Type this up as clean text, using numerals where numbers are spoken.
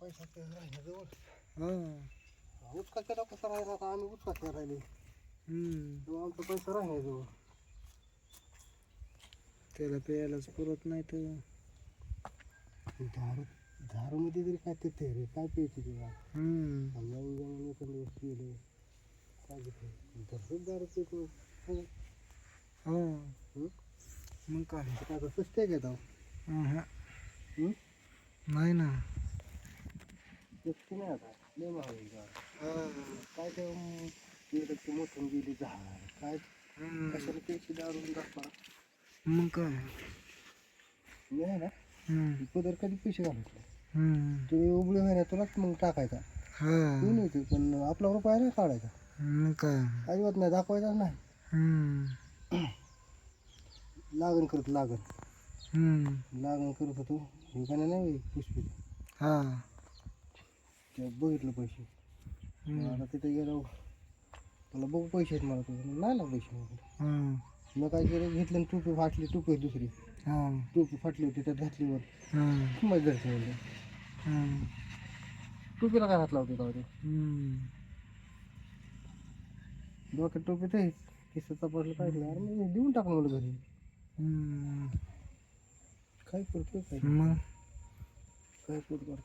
पैसा ते राहिल्याजवळ हा उचका केला कसा राहिला आता आम्ही उचका केला राहिले तेव्हा आमचा पैसा राहिल्याजवळ त्याला प्यायलाच पुरत नाही तर दारू दारूमध्ये तरी काय ते रे काय प्यायची तुला जाऊन जाऊन एखाद्या दिवस पिले काय घेतलं दररोज दारू पितो हो मग काय काय आता स्वस्त आहे का तो नाही ना स्वस्त नाही आता लय महाग आहे दारू काय ते मोठून गेली झाड काय कशाला प्यायची दारू दाखवा मग काय मी आहे ना पदर कधी पैसे घालायचे तुम्ही उबळे महिन्यात तुलाच मग टाकायचा घेऊन येते पण आपला रुपया नाही काढायचा मग काय अजिबात नाही दाखवायचा नाही लागण करत लागण करत होतो हे का नाही पुष्पित ते बघितलं पैसे आता तिथे गेलो मला बघू पैसे आहेत मला तुझे नाही ना पैसे मग काय केलं घेतलं आणि टोपी फाटली टोपी दुसरी टोपी फाटली होती त्यात घातलीवर मजा धरते म्हणजे टोपीला काय हात लावते का ते डोक्यात टोपी तेच किस्सा पडलं पाहिजे अरे मग देऊन टाक मला घरी काय करतोय काय मग काय करतो